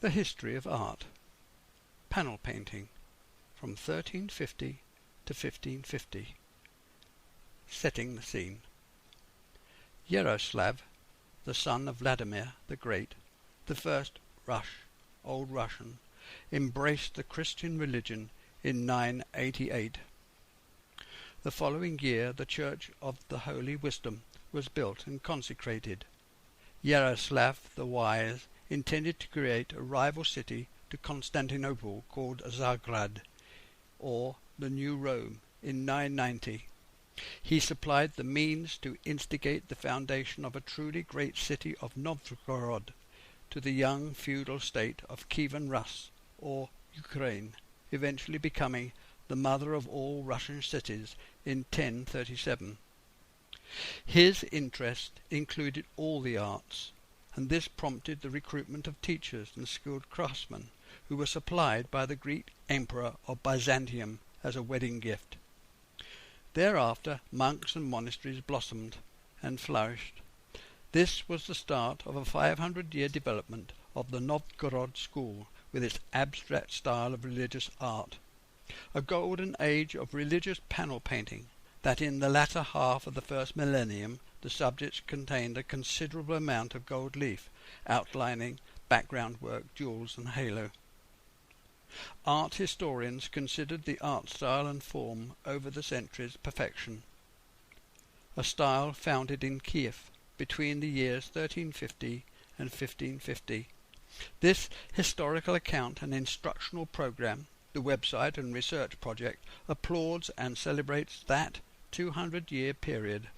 The history of art. Panel painting from 1350 to 1550. Setting the scene. Yaroslav, the son of Vladimir the Great, the first Old Russian, embraced the Christian religion in 988. The following year the Church of the Holy Wisdom was built and consecrated. Yaroslav the Wise intended to create a rival city to Constantinople called Zagrad, or the New Rome, in 990. He supplied the means to instigate the foundation of a truly great city of Novgorod to the young feudal state of Kievan Rus, or Ukraine, eventually becoming the mother of all Russian cities in 1037. His interest included all the arts, and this prompted the recruitment of teachers and skilled craftsmen who were supplied by the Greek Emperor of Byzantium as a wedding gift. Thereafter monks and monasteries blossomed and flourished. This was the start of a 500-year development of the Novgorod school with its abstract style of religious art, a golden age of religious panel painting that in the latter half of the first millennium the subjects contained a considerable amount of gold leaf, outlining, background work, jewels and halo. Art historians considered the art style and form over the centuries perfection, a style founded in Kiev between the years 1350 and 1550. This historical account and instructional program, the website and research project, applauds and celebrates that 200-year period.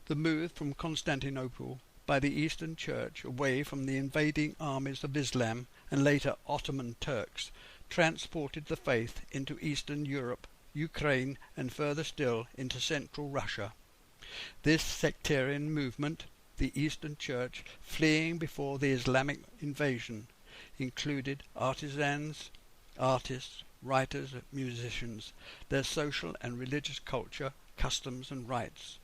The move from Constantinople by the Eastern Church away from the invading armies of Islam and later Ottoman Turks transported the faith into Eastern Europe, Ukraine, and further still into Central Russia. This sectarian movement, the Eastern Church fleeing before the Islamic invasion, included artisans, artists, writers, musicians, their social and religious culture, customs and rites.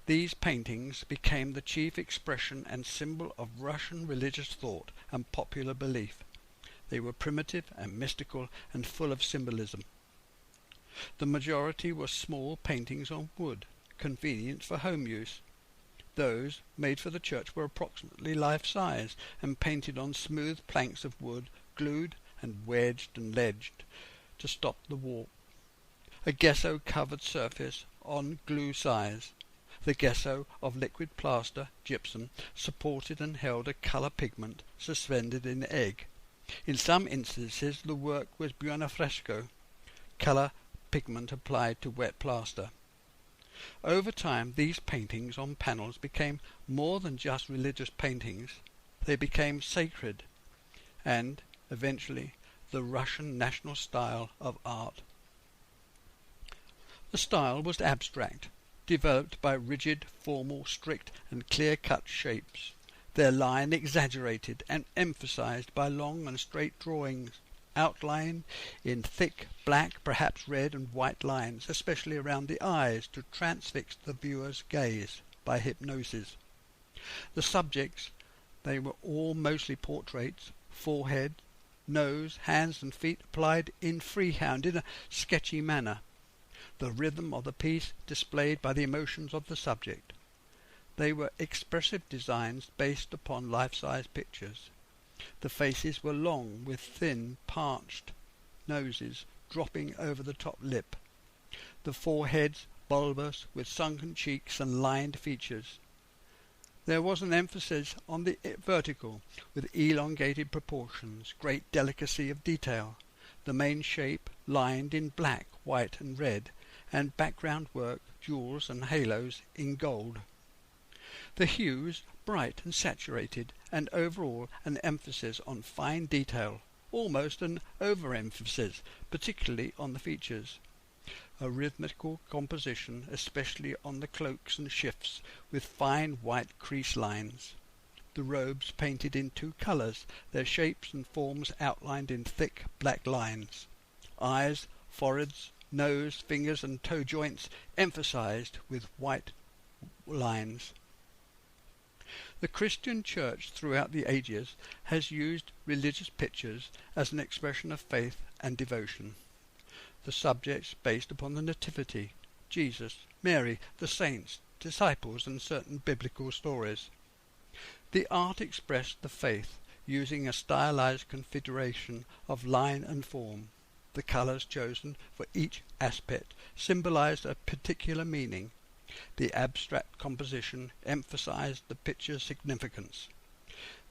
These paintings became the chief expression and symbol of Russian religious thought and popular belief. They were primitive and mystical and full of symbolism. The majority were small paintings on wood, convenient for home use. Those made for the church were approximately life-size and painted on smooth planks of wood, glued and wedged and ledged to stop the warp. A gesso-covered surface on glue size. The gesso of liquid plaster, gypsum, supported and held a colour pigment suspended in egg. In some instances the work was buonafresco, colour pigment applied to wet plaster. Over time these paintings on panels became more than just religious paintings. They became sacred and, eventually, the Russian national style of art. The style was abstract, developed by rigid, formal, strict and clear-cut shapes, their line exaggerated and emphasized by long and straight drawings, outlined in thick black, perhaps red and white lines, especially around the eyes, to transfix the viewer's gaze by hypnosis. The subjects, they were all mostly portraits, forehead, nose, hands and feet applied in freehand in a sketchy manner. The rhythm of the piece displayed by the emotions of the subject. They were expressive designs based upon life-size pictures. The faces were long, with thin, parched noses dropping over the top lip. The foreheads bulbous, with sunken cheeks and lined features. There was an emphasis on the vertical, with elongated proportions, great delicacy of detail, the main shape lined in black, white and red, and background work, jewels and halos in gold. The hues bright and saturated, and overall an emphasis on fine detail, almost an overemphasis, particularly on the features. A rhythmical composition, especially on the cloaks and shifts, with fine white crease lines. The robes painted in two colours, their shapes and forms outlined in thick black lines. Eyes, foreheads, nose, fingers and toe joints emphasized with white lines. The Christian Church throughout the ages has used religious pictures as an expression of faith and devotion. The subjects based upon the Nativity, Jesus, Mary, the saints, disciples, and certain biblical stories. The art expressed the faith using a stylized configuration of line and form. The colours chosen for each aspect symbolized a particular meaning. The abstract composition emphasized the picture's significance.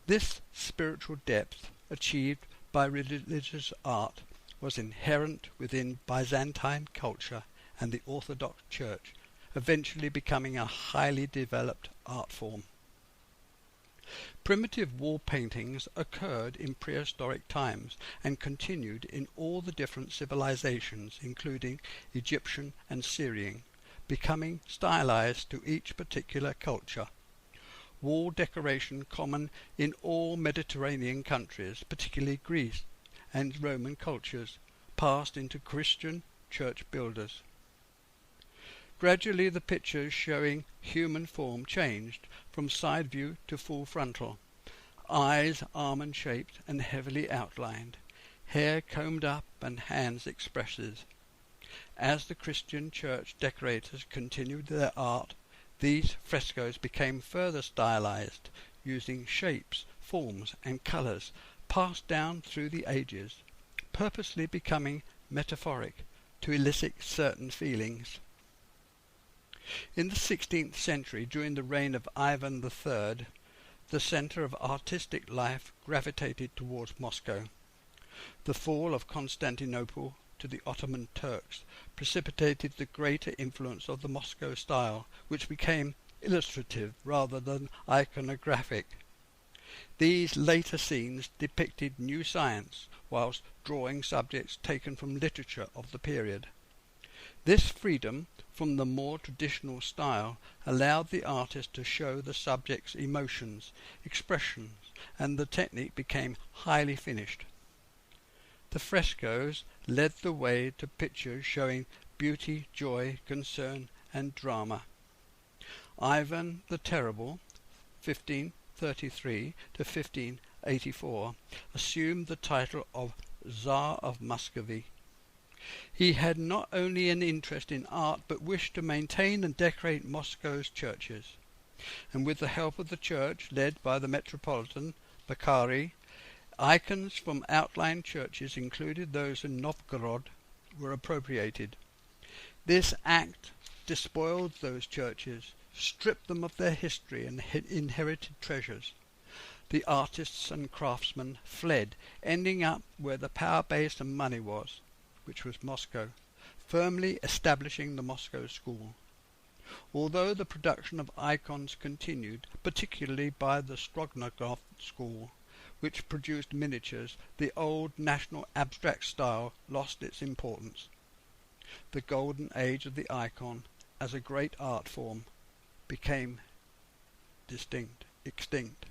This spiritual depth, achieved by religious art, was inherent within Byzantine culture and the Orthodox Church, eventually becoming a highly developed art form. Primitive wall paintings occurred in prehistoric times and continued in all the different civilizations, including Egyptian and Syrian, becoming stylized to each particular culture. Wall decoration common in all Mediterranean countries, particularly Greece and Roman cultures, passed into Christian church builders. Gradually the pictures showing human form changed from side view to full frontal. Eyes almond-shaped and heavily outlined, hair combed up and hands expressive. As the Christian church decorators continued their art, these frescoes became further stylized, using shapes, forms, and colors passed down through the ages, purposely becoming metaphoric to elicit certain feelings. In the 16th century, during the reign of Ivan III, the center of artistic life gravitated towards Moscow. The fall of Constantinople to the Ottoman Turks precipitated the greater influence of the Moscow style, which became illustrative rather than iconographic. These later scenes depicted new science, whilst drawing subjects taken from literature of the period. This freedom from the more traditional style allowed the artist to show the subject's emotions, expressions, and the technique became highly finished. The frescoes led the way to pictures showing beauty, joy, concern, and drama. Ivan the Terrible, 1533 to 1584, assumed the title of Tsar of Muscovy. He had not only an interest in art but wished to maintain and decorate Moscow's churches, and with the help of the church led by the Metropolitan Bakari, icons from outlying churches, including those in Novgorod, were appropriated. This act despoiled those churches, stripped them of their history and inherited treasures. The artists and craftsmen fled, ending up where the power base and money was, which was Moscow, firmly establishing the Moscow school. Although the production of icons continued, particularly by the Stroganov school, which produced miniatures, the old national abstract style lost its importance. The golden age of the icon as a great art form became extinct.